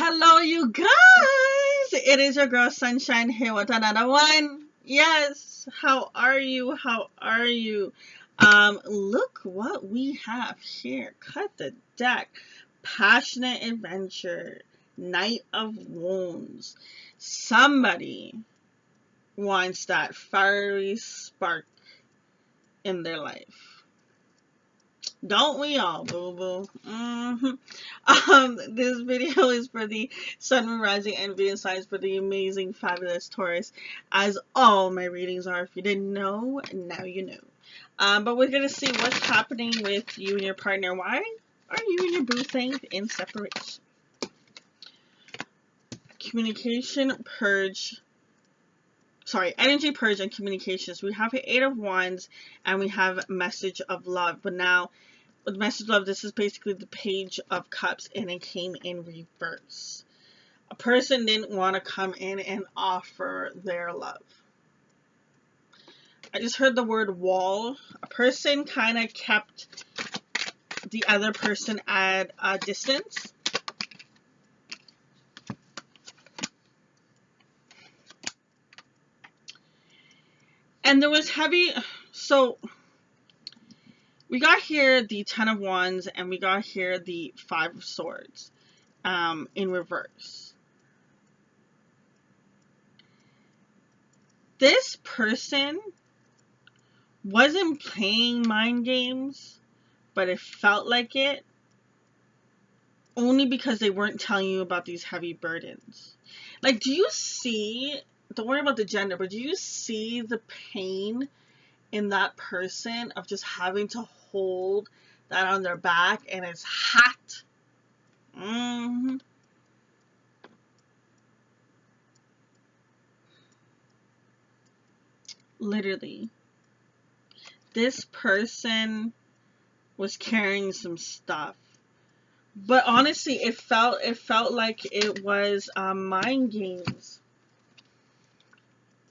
Hello, you guys! It is your girl Sunshine here with another one. Yes, how are you? How are you? Look what we have here. Cut the deck. Passionate adventure. Night of Wounds. Somebody wants that fiery spark in their life. Don't we all, boo boo? This video is for the Sun, Moon, Rising, and Venus signs for the amazing, fabulous Taurus, as all my readings are. If you didn't know, now you know. But we're gonna see what's happening with you and your partner. Why are you and your boo thing in separation? Communication purge. Sorry, energy purge and communications. We have the Eight of Wands and we have Message of Love. But now, with Message of Love, this is basically the Page of Cups and it came in reverse. A person didn't want to come in and offer their love. I just heard the word wall. A person kind of kept the other person at a distance. And there was heavy, so we got here the Ten of Wands and we got here the Five of Swords in reverse. This person wasn't playing mind games, but it felt like it, only because they weren't telling you about these heavy burdens. Like, do you see, don't worry about the gender, but do you see the pain in that person of just having to hold that on their back and it's hot? Literally. This person was carrying some stuff. But honestly, it felt like it was mind games.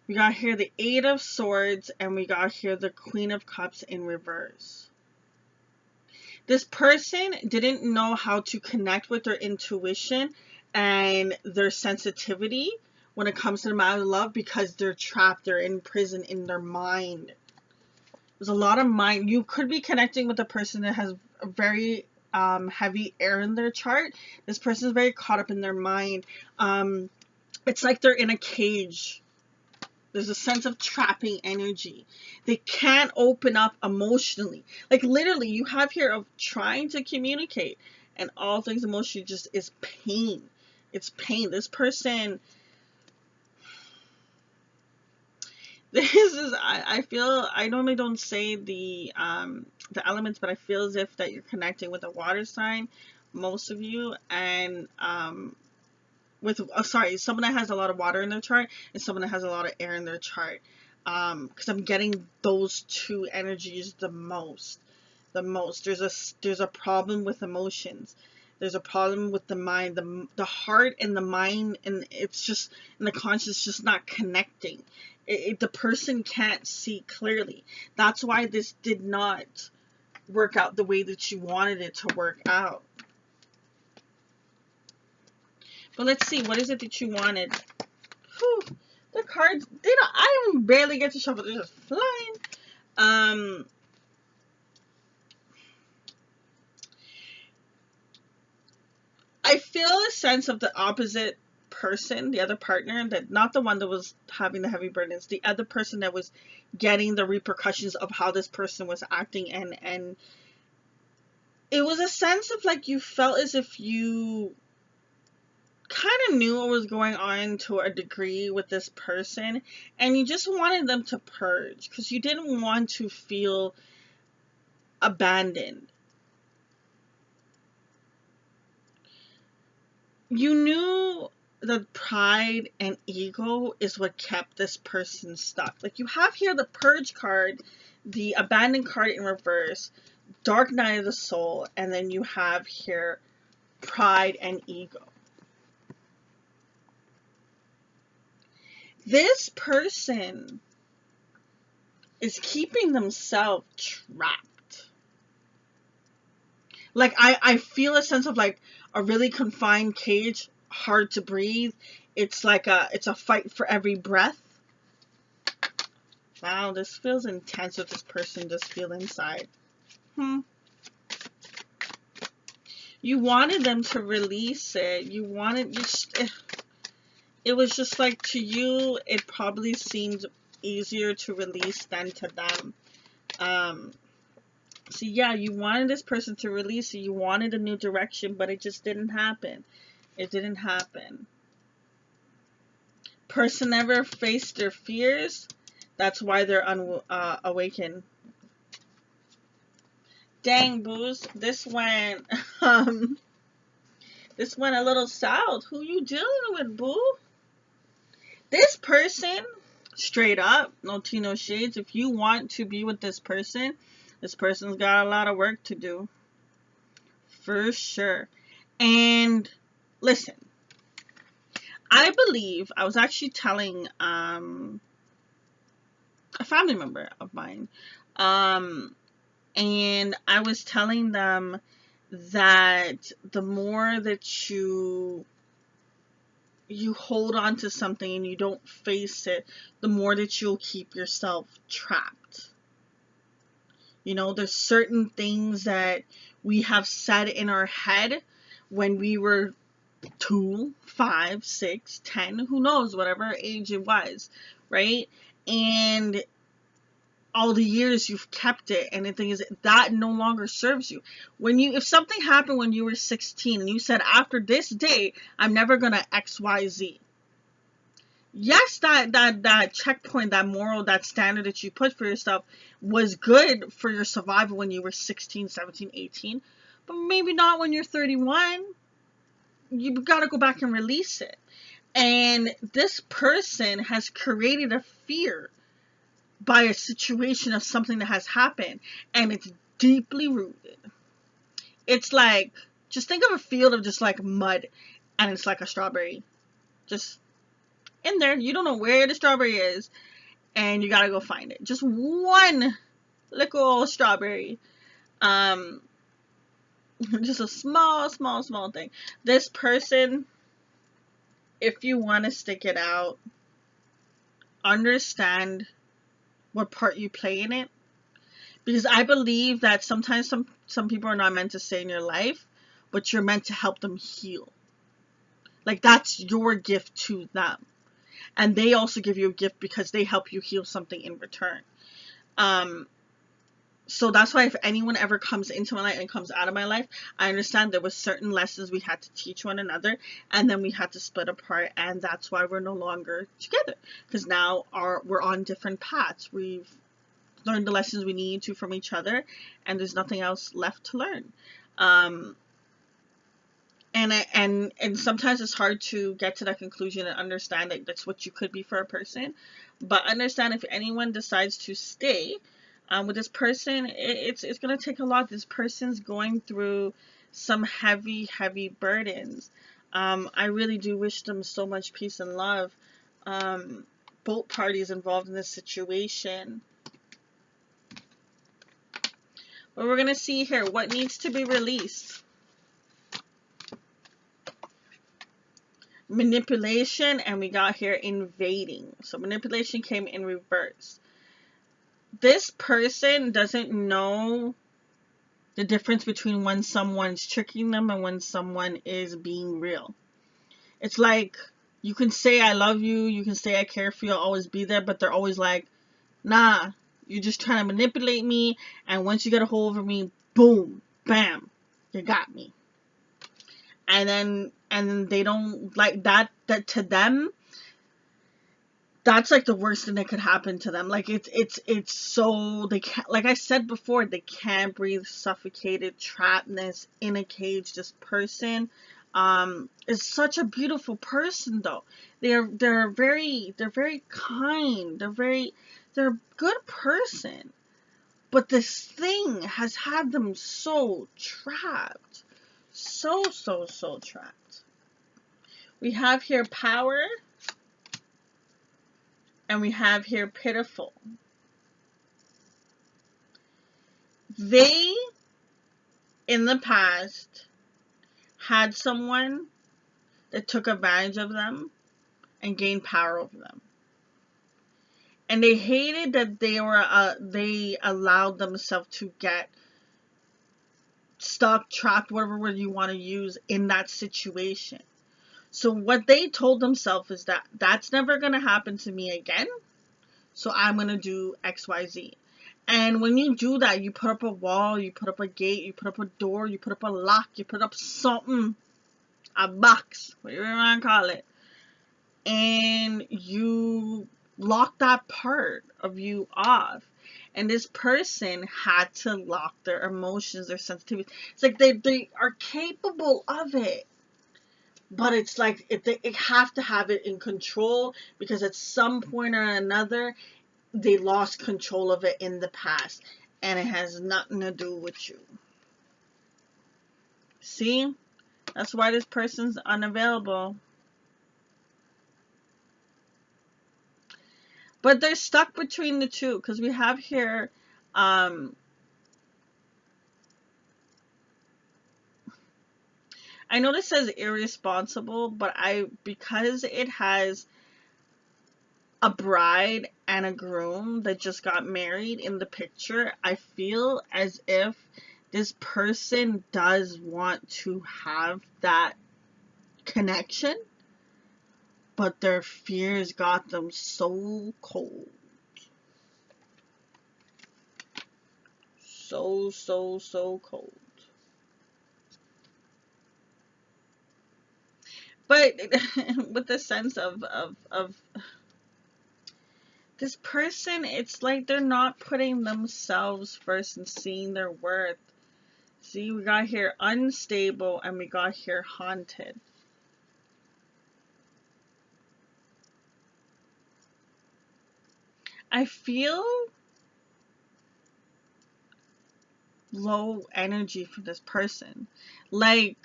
We got here the Eight of Swords and we got here the Queen of Cups in reverse. This person didn't know how to connect with their intuition and their sensitivity when it comes to the matter of love because they're trapped, they're in prison in their mind. There's a lot of mind. You could be connecting with a person that has a very heavy air in their chart. This person is very caught up in their mind. It's like they're in a cage. There's a sense of trapping energy. They can't open up emotionally. Like literally, you have here of trying to communicate, and all things emotionally just is pain. It's pain. This person. This is. I feel. I normally don't say the elements, but I feel as if that you're connecting with a water sign, most of you, and with someone that has a lot of water in their chart and someone that has a lot of air in their chart, because I'm getting those two energies the most. There's a problem with emotions. There's a problem with the mind, the heart and the mind, and it's just, and the conscious just not connecting. The person can't see clearly. That's why this did not work out the way that you wanted it to work out. But let's see, what is it that you wanted? Whew, the cards, I barely get to shuffle, they're just flying. I feel a sense of the opposite person, the other partner, that not the one that was having the heavy burdens, the other person that was getting the repercussions of how this person was acting, and it was a sense of like you felt as if you kind of knew what was going on to a degree with this person and you just wanted them to purge because you didn't want to feel abandoned. You knew that pride and ego is what kept this person stuck. Like you have here the Purge card, the Abandoned card in reverse, Dark Night of the Soul, and then you have here pride and ego. This person is keeping themselves trapped. Like I feel a sense of like a really confined cage hard to breathe. It's a fight for every breath. Wow, this feels intense what this person just feel inside. You wanted them to release it. You wanted it was just like, to you, it probably seemed easier to release than to them. So yeah, you wanted this person to release it. You wanted a new direction, but it just didn't happen. It didn't happen. Person never faced their fears. That's why they're awakened. Dang, booze. This went this went a little south. Who you dealing with, boo? This person, straight up, no tea, no shades. If you want to be with this person's got a lot of work to do. For sure. And listen, I believe, I was actually telling a family member of mine, and I was telling them that the more that you hold on to something and you don't face it, the more that you'll keep yourself trapped. You know, there's certain things that we have said in our head when we were 2, 5, 6, 10, who knows, whatever age it was, right? And all the years you've kept it, and the thing is that no longer serves you. If something happened when you were 16 and you said, after this day I'm never gonna XYZ, yes, that checkpoint, that moral, that standard that you put for yourself was good for your survival when you were 16, 17, 18, but maybe not when you're 31. You got to go back and release it. And this person has created a fear by a situation of something that has happened, and it's deeply rooted. It's like, just think of a field of just like mud, and it's like a strawberry just in there. You don't know where the strawberry is, and you gotta go find it. Just one little strawberry. Just a small thing. This person, if you want to stick it out, understand what part you play in it. Because I believe that sometimes some people are not meant to stay in your life, but you're meant to help them heal. Like, that's your gift to them. And they also give you a gift because they help you heal something in return. So that's why if anyone ever comes into my life and comes out of my life, I understand there was certain lessons we had to teach one another, and then we had to split apart, and that's why we're no longer together. Because now we're on different paths. We've learned the lessons we need to from each other, and there's nothing else left to learn. And sometimes it's hard to get to that conclusion and understand that that's what you could be for a person. But understand, if anyone decides to stay with this person, it's going to take a lot. This person's going through some heavy burdens. I really do wish them so much peace and love. Both parties involved in this situation. But we're going to see here what needs to be released. Manipulation, and we got here invading. So manipulation came in reverse. This person doesn't know the difference between when someone's tricking them and when someone is being real. It's like, you can say I love you, you can say I care for you, I'll always be there, but they're always like, nah, you're just trying to manipulate me, and once you get a hold of me, boom, bam, you got me. And then they don't like that to them, that's like the worst thing that could happen to them. Like, it's so, they can't, like I said before, they can't breathe, suffocated, trappedness in a cage. This person is such a beautiful person though. They're very kind, they're a good person, but this thing has had them so trapped, so trapped. We have here power, and we have here pitiful. They, in the past, had someone that took advantage of them and gained power over them. And they hated that they allowed themselves to get stuck, trapped, whatever word you want to use, in that situation. So what they told themselves is that that's never going to happen to me again. So I'm going to do XYZ. And when you do that, you put up a wall, you put up a gate, you put up a door, you put up a lock, you put up something, a box, whatever you want to call it. And you lock that part of you off. And this person had to lock their emotions, their sensitivity. It's like they are capable of it. But it's like they have to have it in control, because at some point or another, they lost control of it in the past. And it has nothing to do with you. See? That's why this person's unavailable. But they're stuck between the two, because we have here, I know this says irresponsible, but because it has a bride and a groom that just got married in the picture, I feel as if this person does want to have that connection, but their fears got them so cold. So cold. But with the sense of this person, it's like they're not putting themselves first and seeing their worth. See, we got here unstable and we got here haunted. I feel low energy for this person. Like,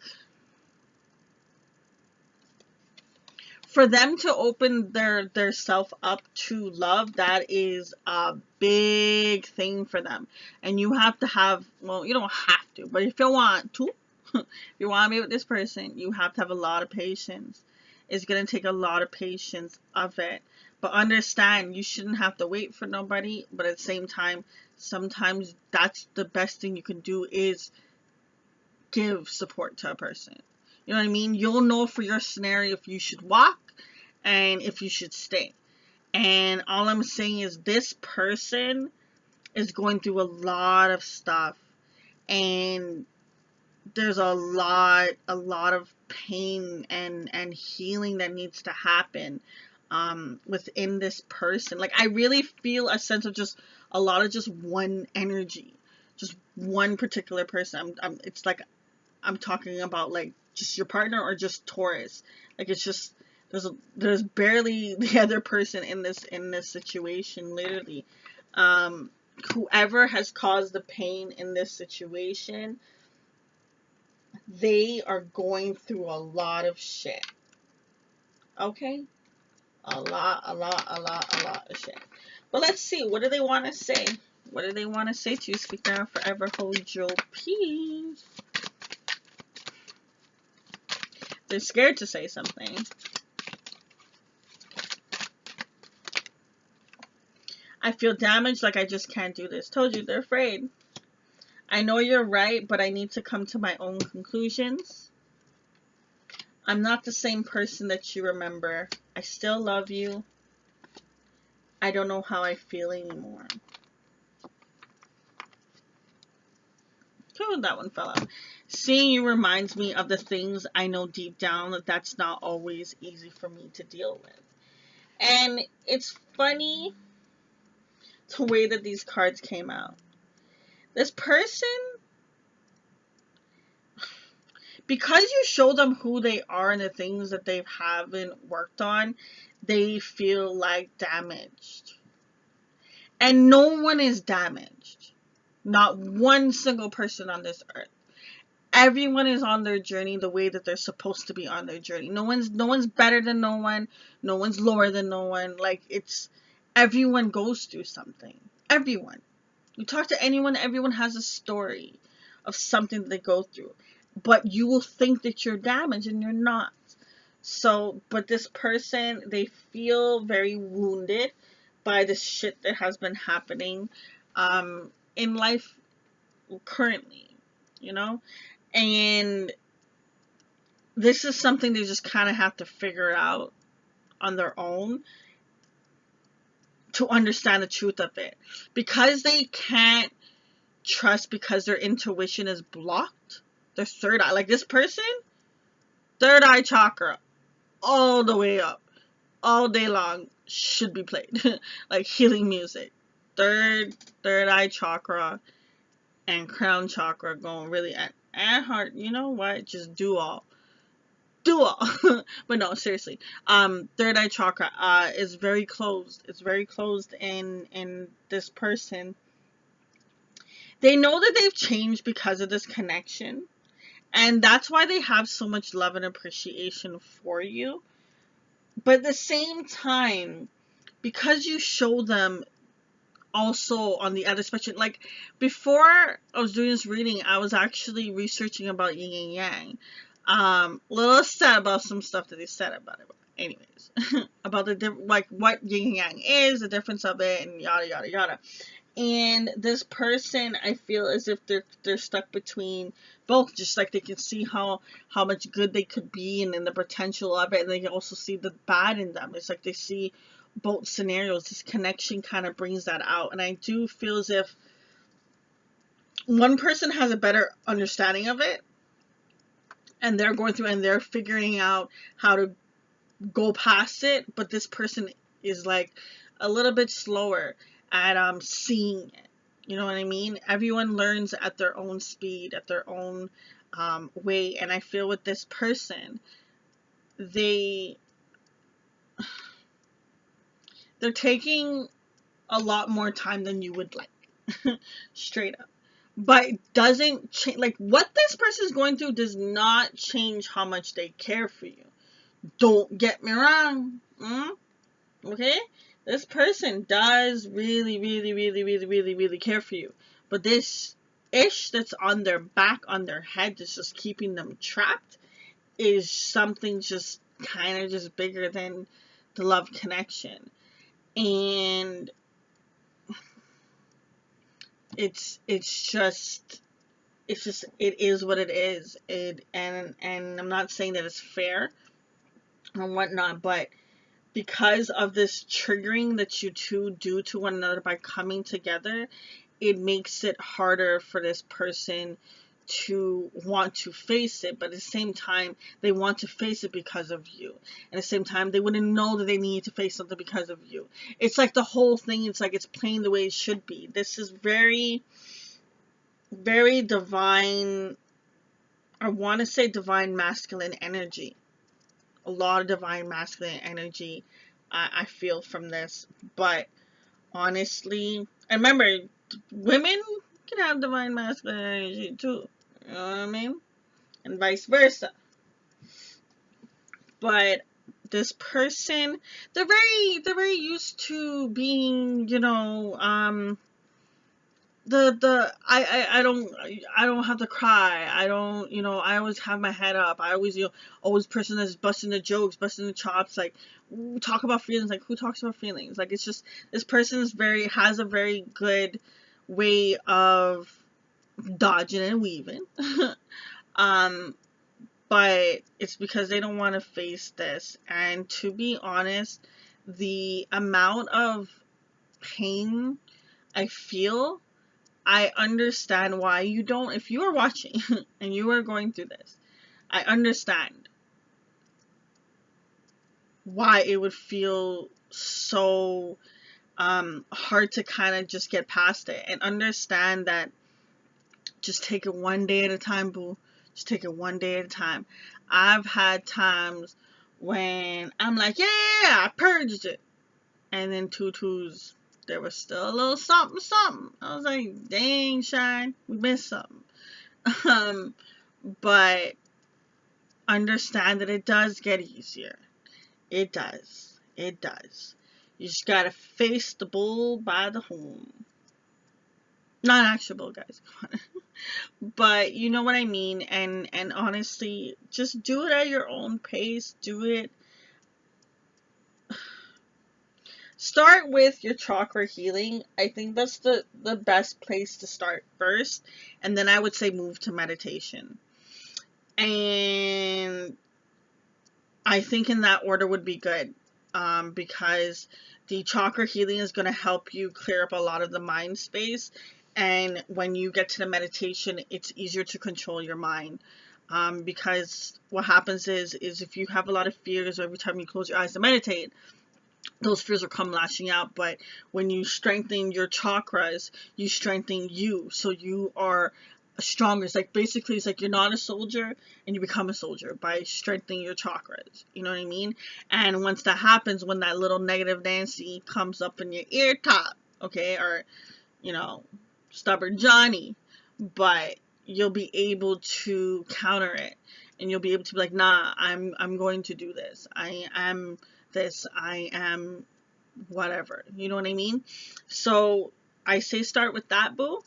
for them to open their self up to love, that is a big thing for them. And you have to have, well, you don't have to, but if you want to, if you want to be with this person, you have to have a lot of patience. It's going to take a lot of patience of it. But understand, you shouldn't have to wait for nobody. But at the same time, sometimes that's the best thing you can do, is give support to a person. You know what I mean? You'll know for your scenario if you should walk and if you should stay. And all I'm saying is this person is going through a lot of stuff. And there's a lot of pain and healing that needs to happen within this person. Like, I really feel a sense of just a lot of just one energy, just one particular person. It's like I'm talking about like just your partner or just Taurus. Like, it's just there's barely the other person in this situation, literally. Whoever has caused the pain in this situation, they are going through a lot of shit. Okay? A lot of shit. But let's see. What do they want to say? What do they want to say to you? Speak now, forever hold your peace. They're scared to say something. I feel damaged, like I just can't do this. Told you, they're afraid. I know you're right, but I need to come to my own conclusions. I'm not the same person that you remember. I still love you. I don't know how I feel anymore. Oh, that one fell out. Seeing you reminds me of the things I know deep down that that's not always easy for me to deal with. And it's funny the way that these cards came out. This person, because you show them who they are and the things that they haven't worked on, they feel like damaged. And no one is damaged. Not one single person on this earth. Everyone is on their journey the way that they're supposed to be on their journey. No one's better than no one. No one's lower than no one. Like, it's, everyone goes through something. Everyone. You talk to anyone, everyone has a story of something that they go through. But you will think that you're damaged and you're not. So, but this person, they feel very wounded by the shit that has been happening in life currently, you know? And this is something they just kind of have to figure out on their own to understand the truth of it. Because they can't trust because their intuition is blocked, their third eye, like this person, third eye chakra, all the way up, all day long, should be played. Like healing music. Third eye chakra and crown chakra going really at heart. You know what? Just do all. Do all. But no, seriously. Third eye chakra is very closed. It's very closed in this person. They know that they've changed because of this connection. And that's why they have so much love and appreciation for you. But at the same time, because you show them also on the other spectrum, like before I was doing this reading, I was actually researching about yin and yang. Little sad about some stuff that they said about it. Anyways, about the like what yin and yang is, the difference of it, and yada yada yada. And this person, I feel as if they're stuck between both, just like they can see how much good they could be, and then the potential of it, and they can also see the bad in them. It's like they see both scenarios. This connection kind of brings that out, and I do feel as if one person has a better understanding of it, and they're going through and they're figuring out how to go past it, but this person is like a little bit slower at seeing it. You know what I mean? Everyone learns at their own speed, at their own way, and I feel with this person, they're taking a lot more time than you would like. Straight up. But it doesn't change, like what this person is going through does not change how much they care for you. Don't get me wrong. Okay? This person does really, really, really, really, really, really care for you. But this ish that's on their back, on their head, that's just keeping them trapped, is something just kind of just bigger than the love connection. And it is what it is. And I'm not saying that it's fair and whatnot, but because of this triggering that you two do to one another by coming together, it makes it harder for this person to want to face it. But at the same time, they want to face it because of you. At the same time, they wouldn't know that they need to face something because of you. It's like the whole thing, it's like it's playing the way it should be. This is very, very divine, I want to say divine masculine energy. A lot of divine masculine energy I feel from this. But honestly, and remember, women can have divine masculine energy too. You know what I mean? And vice versa. But this person, they're very used to being, I don't have to cry. I don't, I always have my head up. I always, always person that's busting the jokes, busting the chops, like talk about feelings. Like who talks about feelings? Like it's just this person has a very good way of dodging and weaving. um, but it's because they don't want to face this. And to be honest, the amount of pain I feel, I understand why you don't. If you are watching and you are going through this, I understand why it would feel so hard to kind of just get past it, and understand that just take it one day at a time, boo. Just take it one day at a time. I've had times when I'm like, yeah, I purged it. And then tutus, there was still a little something, something. I was like, dang, Shine, we missed something. But understand that it does get easier. It does. It does. You just gotta face the bull by the horn. Not actionable, guys. But you know what I mean. And honestly, just do it at your own pace. Do it. Start with your chakra healing. I think that's the best place to start first, and then I would say move to meditation. And I think in that order would be good, because the chakra healing is going to help you clear up a lot of the mind space. And when you get to the meditation, it's easier to control your mind. Because what happens is if you have a lot of fears every time you close your eyes to meditate, those fears will come lashing out. But when you strengthen your chakras, you strengthen you, so you are stronger. It's like, basically, it's like you're not a soldier and you become a soldier by strengthening your chakras. You know what I mean? And once that happens, when that little negative Nancy comes up in your ear top, okay, or stubborn Johnny, but you'll be able to counter it, and you'll be able to be like, nah, I'm going to do this. I am this. I am whatever. You know what I mean? So I say start with that, boo.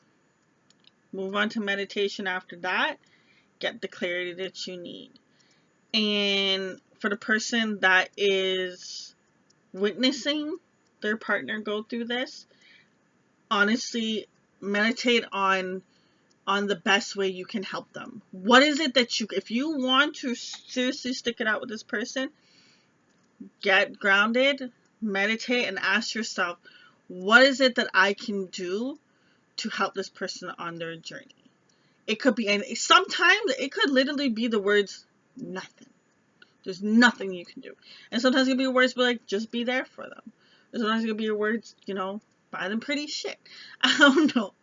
Move on to meditation after that. Get the clarity that you need. And for the person that is witnessing their partner go through this, honestly, meditate on the best way you can help them. What is it that if you want to seriously stick it out with this person, get grounded, meditate, and ask yourself, what is it that I can do to help this person on their journey? It could be, and sometimes it could literally be the words, nothing. There's nothing you can do. And sometimes it could be words, but like, just be there for them. Sometimes it could be your words, buy them pretty shit. I don't know.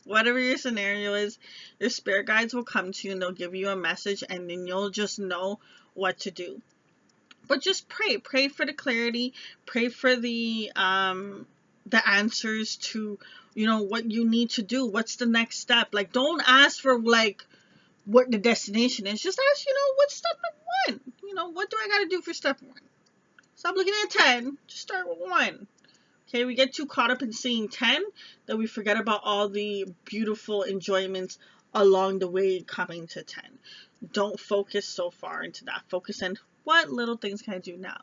Whatever your scenario is, your spirit guides will come to you and they'll give you a message, and then you'll just know what to do. But just pray for the clarity, pray for the answers to, what you need to do. What's the next step? Like, don't ask for like what the destination is. Just ask, what's step number 1? What do I got to do for step 1? Stop looking at 10. Just start with 1. Okay, we get too caught up in seeing 10 that we forget about all the beautiful enjoyments along the way coming to 10. Don't focus so far into that. Focus on what little things can I do now,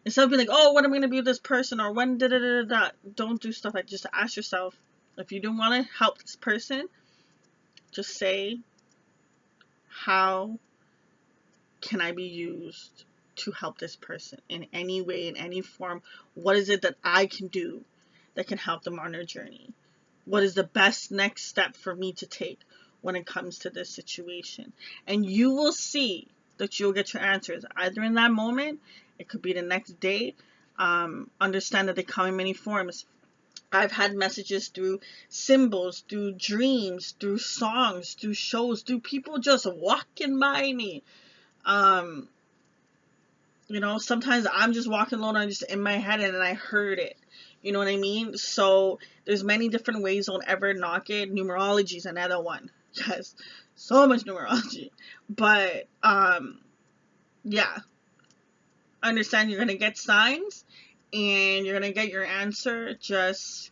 Instead of being like, oh, what am I going to be with this person, or when da-da-da-da-da. Don't do stuff like, just ask yourself, if you don't want to help this person, just say, how can I be used to help this person in any way, in any form? What is it that I can do that can help them on their journey? What is the best next step for me to take when it comes to this situation? And you will see that you'll get your answers either in that moment. It could be the next day. Understand that they come in many forms. I've had messages through symbols, through dreams, through songs, through shows, through people just walking by me. Sometimes I'm just walking alone, I'm just in my head and I heard it. You know what I mean? So there's many different ways. Don't ever knock it. Numerology is another one. Yes, so much numerology. But yeah, understand you're gonna get signs and you're gonna get your answer. Just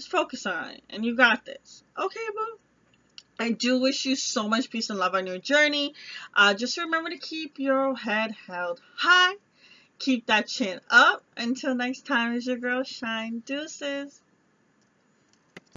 focus on it, and you got this. Okay, boo. I do wish you so much peace and love on your journey. Just remember to keep your head held high. Keep that chin up. Until next time, it's your girl Shine. Deuces.